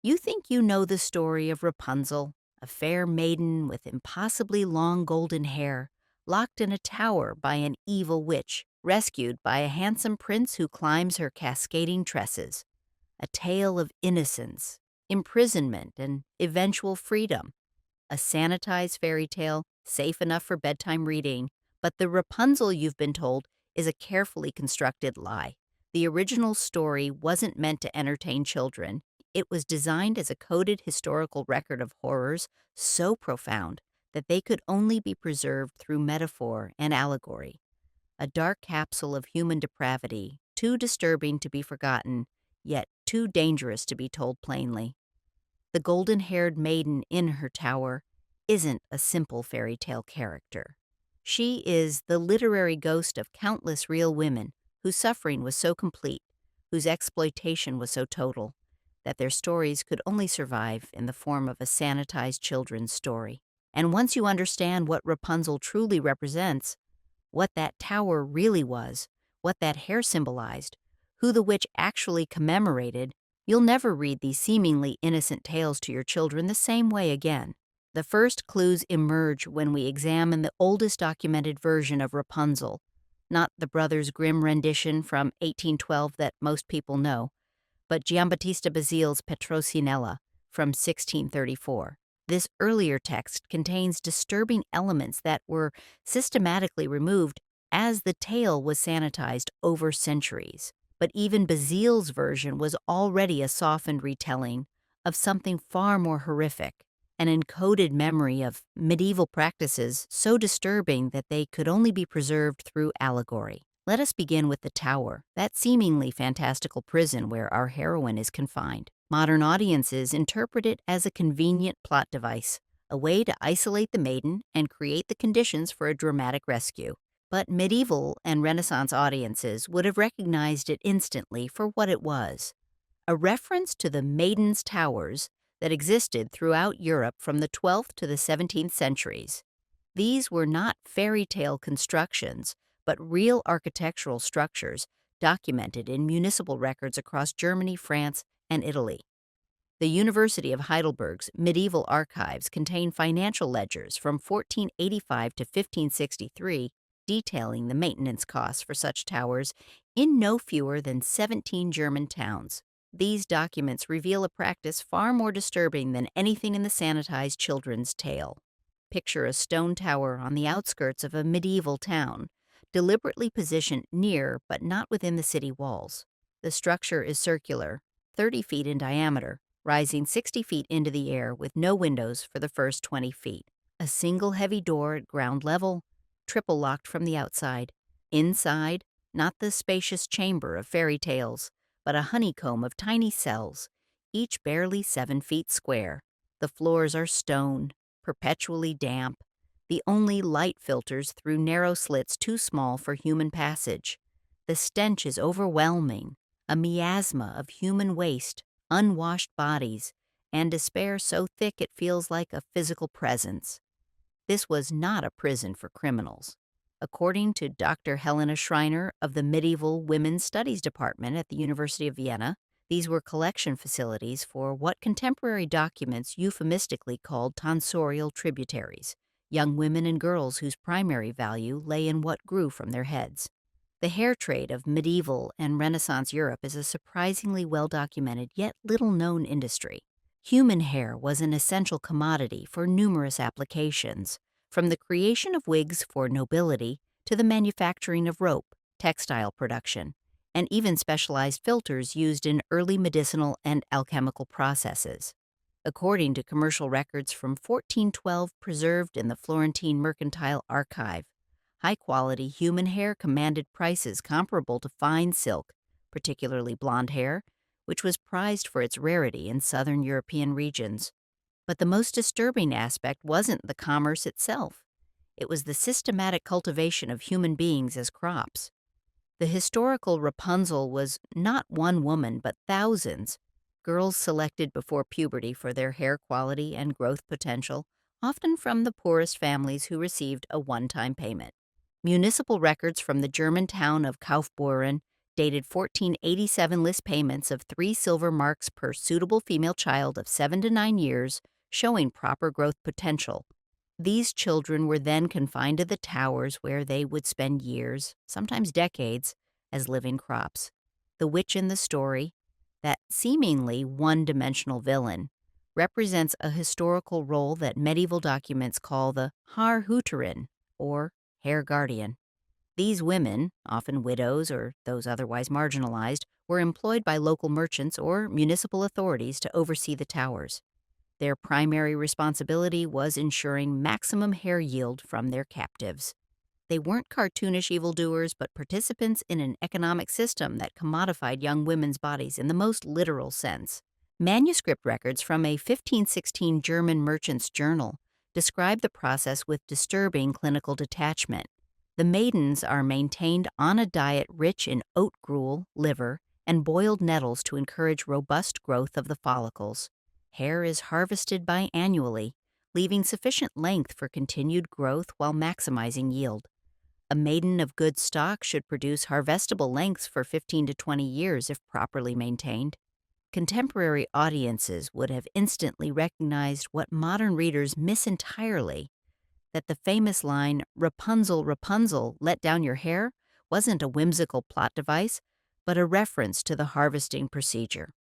You think you know the story of Rapunzel, a fair maiden with impossibly long golden hair, locked in a tower by an evil witch, rescued by a handsome prince who climbs her cascading tresses. A tale of innocence, imprisonment, and eventual freedom. A sanitized fairy tale, safe enough for bedtime reading, but the Rapunzel you've been told is a carefully constructed lie. The original story wasn't meant to entertain children. It was designed as a coded historical record of horrors so profound that they could only be preserved through metaphor and allegory. A dark capsule of human depravity, too disturbing to be forgotten, yet too dangerous to be told plainly. The golden haired maiden in her tower isn't a simple fairy tale character. She is the literary ghost of countless real women whose suffering was so complete, whose exploitation was so total, that their stories could only survive in the form of a sanitized children's story. And once you understand what Rapunzel truly represents, what that tower really was, what that hair symbolized, who the witch actually commemorated, you'll never read these seemingly innocent tales to your children the same way again. The first clues emerge when we examine the oldest documented version of Rapunzel, not the brothers Grimm rendition from 1812 that most people know, but Giambattista Basile's Petrosinella from 1634. This earlier text contains disturbing elements that were systematically removed as the tale was sanitized over centuries. But even Basile's version was already a softened retelling of something far more horrific, an encoded memory of medieval practices so disturbing that they could only be preserved through allegory. Let us begin with the tower, that seemingly fantastical prison where our heroine is confined. Modern audiences interpret it as a convenient plot device, a way to isolate the maiden and create the conditions for a dramatic rescue. But medieval and Renaissance audiences would have recognized it instantly for what it was, a reference to the maidens' towers that existed throughout Europe from the 12th to the 17th centuries. These were not fairy tale constructions, but real architectural structures documented in municipal records across Germany, France, and Italy. The University of Heidelberg's medieval archives contain financial ledgers from 1485 to 1563 detailing the maintenance costs for such towers in no fewer than 17 German towns. These documents reveal a practice far more disturbing than anything in the sanitized children's tale. Picture a stone tower on the outskirts of a medieval town, deliberately positioned near but not within the city walls. The structure is circular, 30 feet in diameter, rising 60 feet into the air with no windows for the first 20 feet. A single heavy door at ground level, triple locked from the outside. Inside, not the spacious chamber of fairy tales, but a honeycomb of tiny cells, each barely 7 feet square. The floors are stone, perpetually damp, the only light filters through narrow slits too small for human passage. The stench is overwhelming, a miasma of human waste, unwashed bodies, and despair so thick it feels like a physical presence. This was not a prison for criminals. According to Dr. Helena Schreiner of the Medieval Women's Studies Department at the University of Vienna, these were collection facilities for what contemporary documents euphemistically called tonsorial tributaries, young women and girls whose primary value lay in what grew from their heads. The hair trade of medieval and Renaissance Europe is a surprisingly well-documented yet little-known industry. Human hair was an essential commodity for numerous applications, from the creation of wigs for nobility to the manufacturing of rope, textile production, and even specialized filters used in early medicinal and alchemical processes. According to commercial records from 1412 preserved in the Florentine Mercantile Archive, high-quality human hair commanded prices comparable to fine silk, particularly blonde hair, which was prized for its rarity in southern European regions. But the most disturbing aspect wasn't the commerce itself. It was the systematic cultivation of human beings as crops. The historical Rapunzel was not one woman, but thousands, girls selected before puberty for their hair quality and growth potential, often from the poorest families who received a one-time payment. Municipal records from the German town of Kaufbeuren dated 1487 lists payments of 3 silver marks per suitable female child of 7 to 9 years, showing proper growth potential. These children were then confined to the towers where they would spend years, sometimes decades, as living crops. The witch in the story, that seemingly one-dimensional villain, represents a historical role that medieval documents call the Har Húterin, or Hair Guardian. These women, often widows or those otherwise marginalized, were employed by local merchants or municipal authorities to oversee the towers. Their primary responsibility was ensuring maximum hair yield from their captives. They weren't cartoonish evildoers, but participants in an economic system that commodified young women's bodies in the most literal sense. Manuscript records from a 1516 German merchant's journal describe the process with disturbing clinical detachment. The maidens are maintained on a diet rich in oat gruel, liver, and boiled nettles to encourage robust growth of the follicles. Hair is harvested biannually, leaving sufficient length for continued growth while maximizing yield. A maiden of good stock should produce harvestable lengths for 15 to 20 years if properly maintained. Contemporary audiences would have instantly recognized what modern readers miss entirely: that the famous line, "Rapunzel, Rapunzel, let down your hair," wasn't a whimsical plot device, but a reference to the harvesting procedure.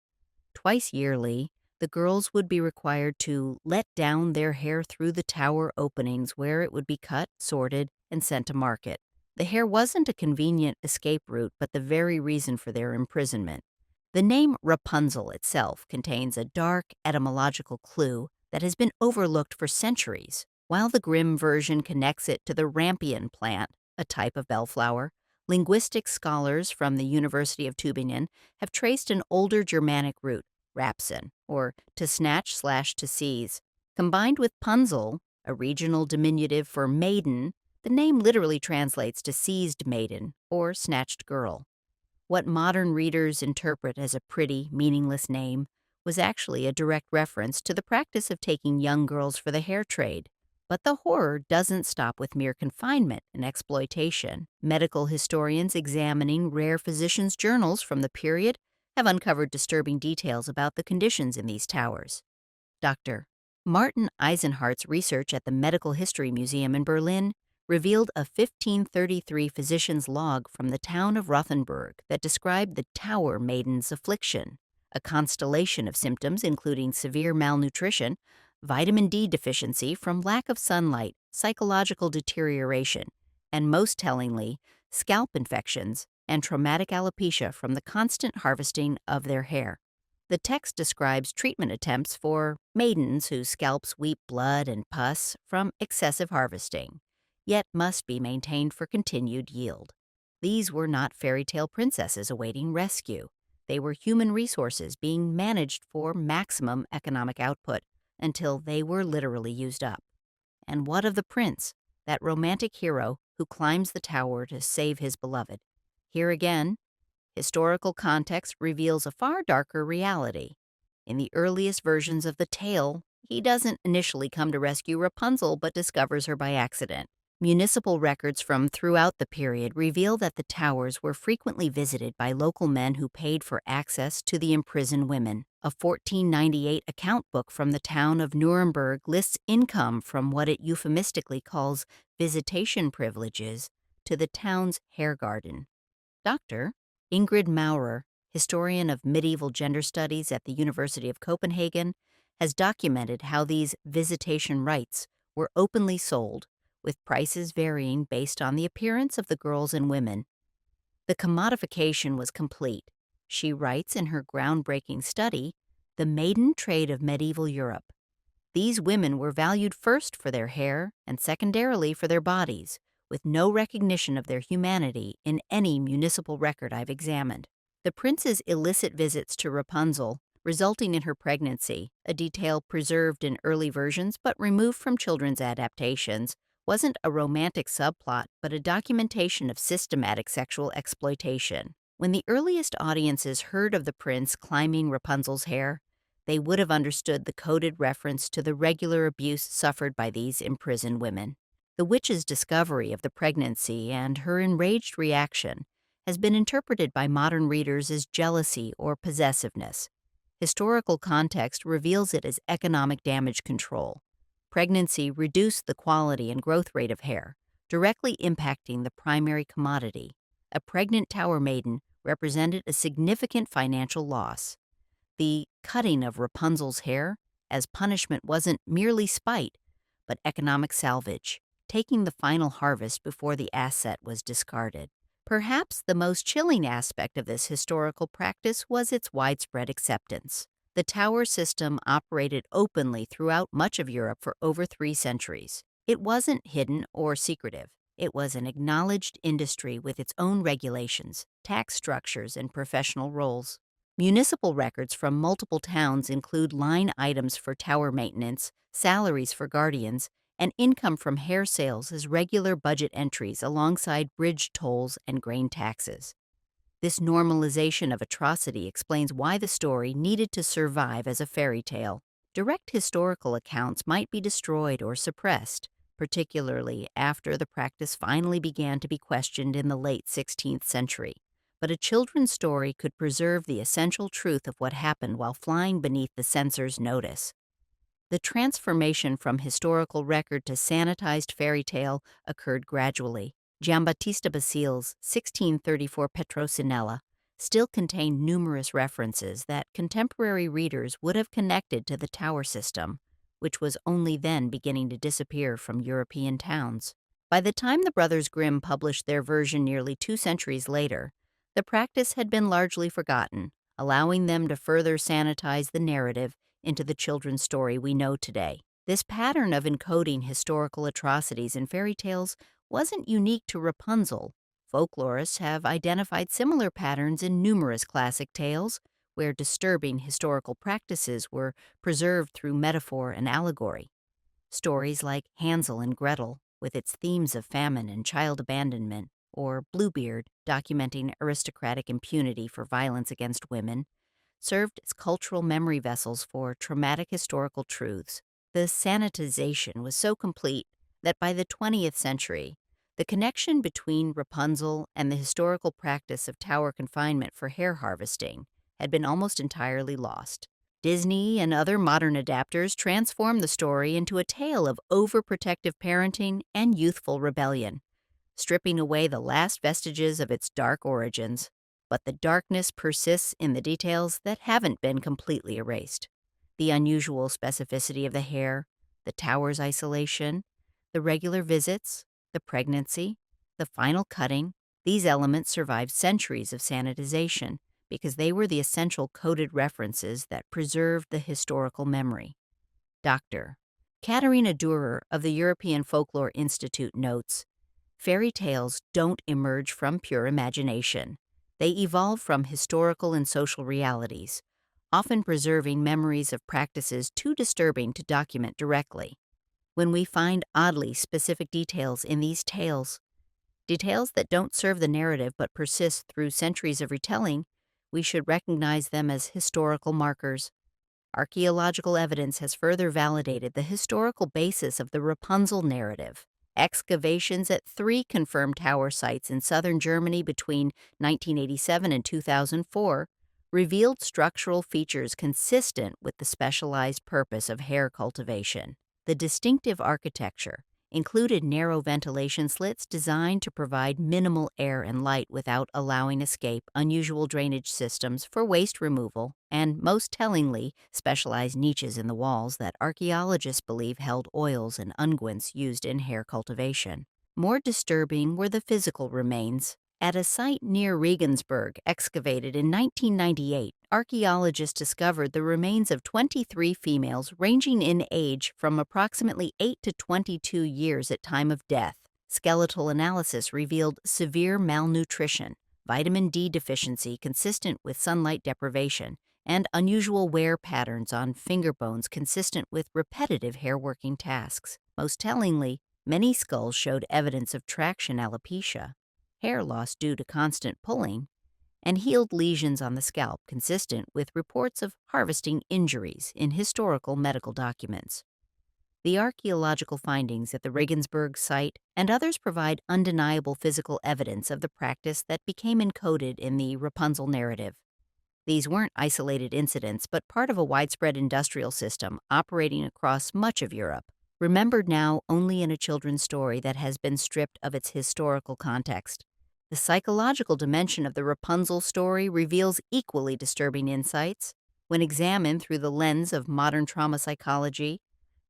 Twice yearly, the girls would be required to let down their hair through the tower openings where it would be cut, sorted, and sent to market. The hair wasn't a convenient escape route, but the very reason for their imprisonment. The name Rapunzel itself contains a dark etymological clue that has been overlooked for centuries. While the Grimm version connects it to the rampion plant, a type of bellflower, linguistic scholars from the University of Tübingen have traced an older Germanic root, rapsin, or to snatch/to seize. Combined with punzel, a regional diminutive for maiden, the name literally translates to seized maiden or snatched girl. What modern readers interpret as a pretty, meaningless name was actually a direct reference to the practice of taking young girls for the hair trade. But the horror doesn't stop with mere confinement and exploitation. Medical historians examining rare physicians' journals from the period have uncovered disturbing details about the conditions in these towers. Dr. Martin Eisenhardt's research at the Medical History Museum in Berlin revealed a 1533 physician's log from the town of Rothenburg that described the tower maiden's affliction, a constellation of symptoms including severe malnutrition, vitamin D deficiency from lack of sunlight, psychological deterioration, and most tellingly, scalp infections and traumatic alopecia from the constant harvesting of their hair. The text describes treatment attempts for maidens whose scalps weep blood and pus from excessive harvesting, yet must be maintained for continued yield. These were not fairy tale princesses awaiting rescue. They were human resources being managed for maximum economic output until they were literally used up. And what of the prince, that romantic hero who climbs the tower to save his beloved? Here again, historical context reveals a far darker reality. In the earliest versions of the tale, he doesn't initially come to rescue Rapunzel but discovers her by accident. Municipal records from throughout the period reveal that the towers were frequently visited by local men who paid for access to the imprisoned women. A 1498 account book from the town of Nuremberg lists income from what it euphemistically calls visitation privileges to the town's hair garden. Dr. Ingrid Maurer, historian of medieval gender studies at the University of Copenhagen, has documented how these visitation rights were openly sold, with prices varying based on the appearance of the girls and women. The commodification was complete. She writes in her groundbreaking study, The Maiden Trade of Medieval Europe. These women were valued first for their hair and secondarily for their bodies, with no recognition of their humanity in any municipal record I've examined. The prince's illicit visits to Rapunzel, resulting in her pregnancy, a detail preserved in early versions but removed from children's adaptations, wasn't a romantic subplot but a documentation of systematic sexual exploitation. When the earliest audiences heard of the prince climbing Rapunzel's hair, they would have understood the coded reference to the regular abuse suffered by these imprisoned women. The witch's discovery of the pregnancy and her enraged reaction has been interpreted by modern readers as jealousy or possessiveness. Historical context reveals it as economic damage control. Pregnancy reduced the quality and growth rate of hair, directly impacting the primary commodity. A pregnant tower maiden represented a significant financial loss. The cutting of Rapunzel's hair as punishment wasn't merely spite, but economic salvage, taking the final harvest before the asset was discarded. Perhaps the most chilling aspect of this historical practice was its widespread acceptance. The tower system operated openly throughout much of Europe for over 3 centuries. It wasn't hidden or secretive. It was an acknowledged industry with its own regulations, tax structures, and professional roles. Municipal records from multiple towns include line items for tower maintenance, salaries for guardians, and income from hair sales as regular budget entries alongside bridge tolls and grain taxes. This normalization of atrocity explains why the story needed to survive as a fairy tale. Direct historical accounts might be destroyed or suppressed, particularly after the practice finally began to be questioned in the late 16th century. But a children's story could preserve the essential truth of what happened while flying beneath the censor's notice. The transformation from historical record to sanitized fairy tale occurred gradually. Giambattista Basile's 1634 Petrocinella still contained numerous references that contemporary readers would have connected to the tower system, which was only then beginning to disappear from European towns. By the time the brothers Grimm published their version nearly 2 centuries later, the practice had been largely forgotten, allowing them to further sanitize the narrative into the children's story we know today. This pattern of encoding historical atrocities in fairy tales wasn't unique to Rapunzel. Folklorists have identified similar patterns in numerous classic tales, where disturbing historical practices were preserved through metaphor and allegory. Stories like Hansel and Gretel, with its themes of famine and child abandonment, or Bluebeard, documenting aristocratic impunity for violence against women, served as cultural memory vessels for traumatic historical truths. The sanitization was so complete that by the 20th century, the connection between Rapunzel and the historical practice of tower confinement for hair harvesting had been almost entirely lost. Disney and other modern adapters transformed the story into a tale of overprotective parenting and youthful rebellion, stripping away the last vestiges of its dark origins. But the darkness persists in the details that haven't been completely erased. The unusual specificity of the hair, the tower's isolation, the regular visits, the pregnancy, the final cutting, these elements survived centuries of sanitization because they were the essential coded references that preserved the historical memory. Dr. Katharina Dürer of the European Folklore Institute notes, "Fairy tales don't emerge from pure imagination. They evolve from historical and social realities, often preserving memories of practices too disturbing to document directly. When we find oddly specific details in these tales, details that don't serve the narrative but persist through centuries of retelling, we should recognize them as historical markers." Archaeological evidence has further validated the historical basis of the Rapunzel narrative. Excavations at 3 confirmed tower sites in southern Germany between 1987 and 2004 revealed structural features consistent with the specialized purpose of hair cultivation. The distinctive architecture included narrow ventilation slits designed to provide minimal air and light without allowing escape, unusual drainage systems for waste removal, and, most tellingly, specialized niches in the walls that archaeologists believe held oils and unguents used in hair cultivation. More disturbing were the physical remains. At a site near Regensburg, excavated in 1998, archaeologists discovered the remains of 23 females ranging in age from approximately 8 to 22 years at time of death. Skeletal analysis revealed severe malnutrition, vitamin D deficiency consistent with sunlight deprivation, and unusual wear patterns on finger bones consistent with repetitive hair-working tasks. Most tellingly, many skulls showed evidence of traction alopecia, hair loss due to constant pulling, and healed lesions on the scalp consistent with reports of harvesting injuries in historical medical documents. The archaeological findings at the Regensburg site and others provide undeniable physical evidence of the practice that became encoded in the Rapunzel narrative. These weren't isolated incidents, but part of a widespread industrial system operating across much of Europe, remembered now only in a children's story that has been stripped of its historical context. The psychological dimension of the Rapunzel story reveals equally disturbing insights. When examined through the lens of modern trauma psychology,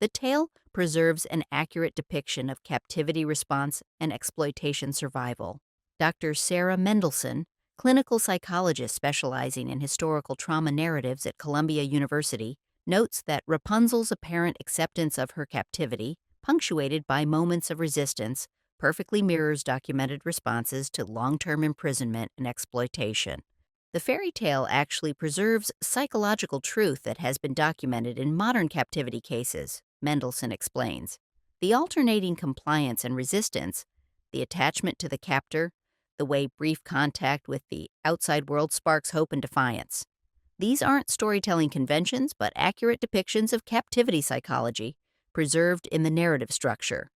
the tale preserves an accurate depiction of captivity response and exploitation survival. Dr. Sarah Mendelsohn, clinical psychologist specializing in historical trauma narratives at Columbia University, notes that Rapunzel's apparent acceptance of her captivity, punctuated by moments of resistance, perfectly mirrors documented responses to long-term imprisonment and exploitation. The fairy tale actually preserves psychological truth that has been documented in modern captivity cases, Mendelssohn explains. The alternating compliance and resistance, the attachment to the captor, the way brief contact with the outside world sparks hope and defiance. These aren't storytelling conventions, but accurate depictions of captivity psychology, preserved in the narrative structure.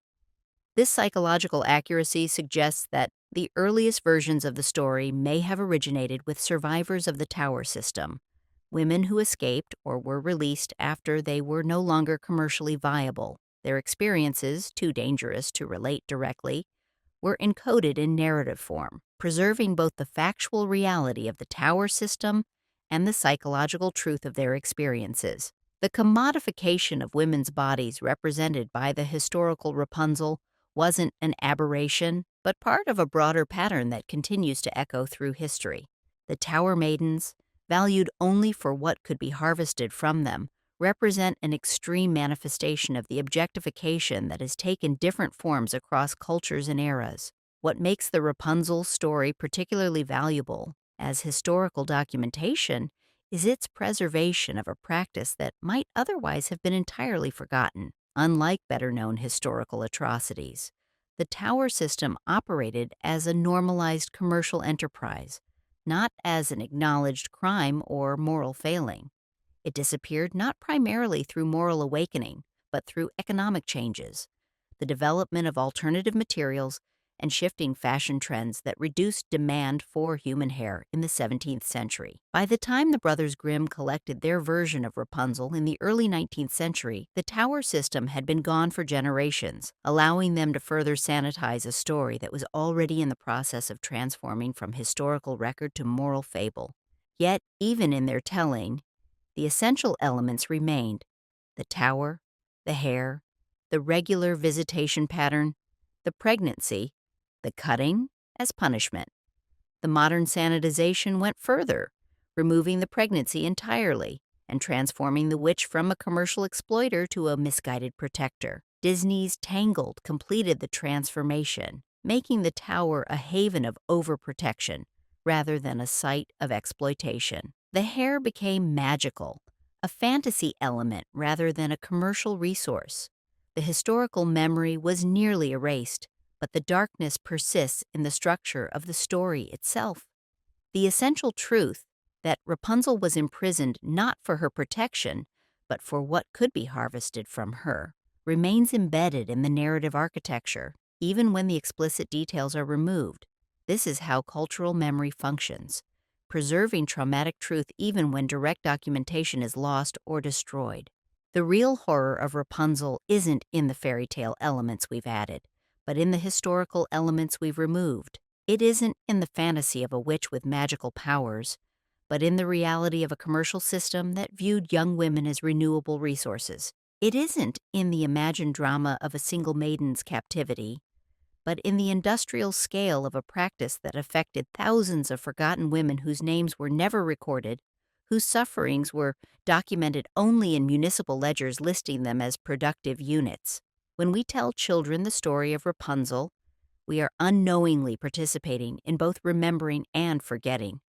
This psychological accuracy suggests that the earliest versions of the story may have originated with survivors of the tower system, women who escaped or were released after they were no longer commercially viable. Their experiences, too dangerous to relate directly, were encoded in narrative form, preserving both the factual reality of the tower system and the psychological truth of their experiences. The commodification of women's bodies represented by the historical Rapunzel wasn't an aberration, but part of a broader pattern that continues to echo through history. The Tower Maidens, valued only for what could be harvested from them, represent an extreme manifestation of the objectification that has taken different forms across cultures and eras. What makes the Rapunzel story particularly valuable as historical documentation is its preservation of a practice that might otherwise have been entirely forgotten. Unlike better-known historical atrocities, the tower system operated as a normalized commercial enterprise, not as an acknowledged crime or moral failing. It disappeared not primarily through moral awakening, but through economic changes, the development of alternative materials, and shifting fashion trends that reduced demand for human hair in the 17th century. By the time the brothers Grimm collected their version of Rapunzel in the early 19th century, the tower system had been gone for generations, allowing them to further sanitize a story that was already in the process of transforming from historical record to moral fable. Yet, even in their telling, the essential elements remained: the tower, the hair, the regular visitation pattern, the pregnancy, the cutting as punishment. The modern sanitization went further, removing the pregnancy entirely and transforming the witch from a commercial exploiter to a misguided protector. Disney's Tangled completed the transformation, making the tower a haven of overprotection rather than a site of exploitation. The hair became magical, a fantasy element rather than a commercial resource. The historical memory was nearly erased, but the darkness persists in the structure of the story itself. The essential truth that Rapunzel was imprisoned not for her protection, but for what could be harvested from her, remains embedded in the narrative architecture, even when the explicit details are removed. This is how cultural memory functions, preserving traumatic truth even when direct documentation is lost or destroyed. The real horror of Rapunzel isn't in the fairy tale elements we've added, but in the historical elements we've removed. It isn't in the fantasy of a witch with magical powers, but in the reality of a commercial system that viewed young women as renewable resources. It isn't in the imagined drama of a single maiden's captivity, but in the industrial scale of a practice that affected thousands of forgotten women whose names were never recorded, whose sufferings were documented only in municipal ledgers listing them as productive units. When we tell children the story of Rapunzel, we are unknowingly participating in both remembering and forgetting,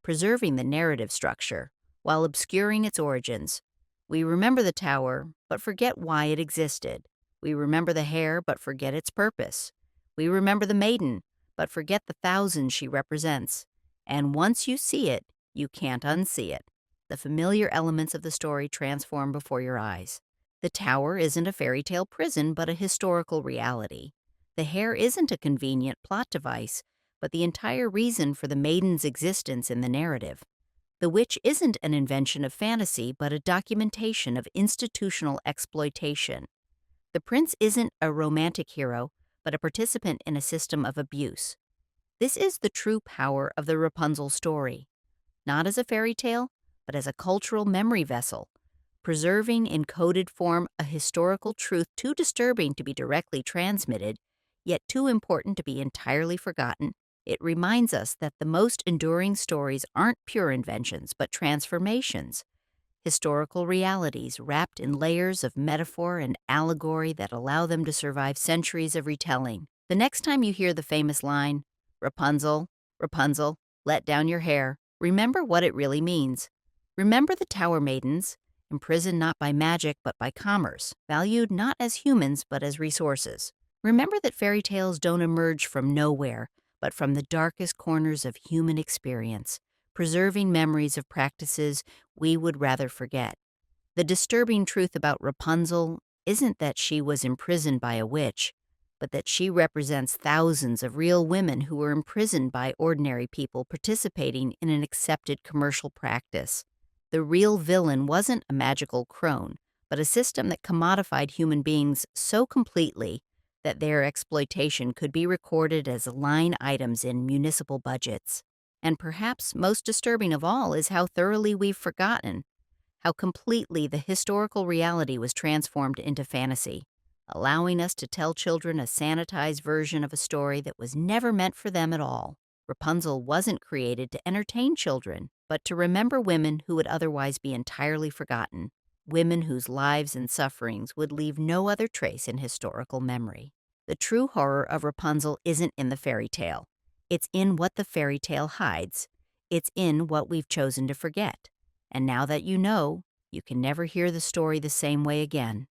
preserving the narrative structure while obscuring its origins. We remember the tower, but forget why it existed. We remember the hair, but forget its purpose. We remember the maiden, but forget the thousands she represents. And once you see it, you can't unsee it. The familiar elements of the story transform before your eyes. The tower isn't a fairy tale prison, but a historical reality. The hair isn't a convenient plot device, but the entire reason for the maiden's existence in the narrative. The witch isn't an invention of fantasy, but a documentation of institutional exploitation. The prince isn't a romantic hero, but a participant in a system of abuse. This is the true power of the Rapunzel story, not as a fairy tale, but as a cultural memory vessel, preserving in coded form a historical truth too disturbing to be directly transmitted, yet too important to be entirely forgotten. It reminds us that the most enduring stories aren't pure inventions, but transformations, historical realities wrapped in layers of metaphor and allegory that allow them to survive centuries of retelling. The next time you hear the famous line, Rapunzel, Rapunzel, let down your hair, remember what it really means. Remember the Tower Maidens, imprisoned not by magic but by commerce, valued not as humans but as resources. Remember that fairy tales don't emerge from nowhere, but from the darkest corners of human experience, preserving memories of practices we would rather forget. The disturbing truth about Rapunzel isn't that she was imprisoned by a witch, but that she represents thousands of real women who were imprisoned by ordinary people participating in an accepted commercial practice. The real villain wasn't a magical crone, but a system that commodified human beings so completely that their exploitation could be recorded as line items in municipal budgets. And perhaps most disturbing of all is how thoroughly we've forgotten, how completely the historical reality was transformed into fantasy, allowing us to tell children a sanitized version of a story that was never meant for them at all. Rapunzel wasn't created to entertain children, but to remember women who would otherwise be entirely forgotten, women whose lives and sufferings would leave no other trace in historical memory. The true horror of Rapunzel isn't in the fairy tale. It's in what the fairy tale hides. It's in what we've chosen to forget. And now that you know, you can never hear the story the same way again.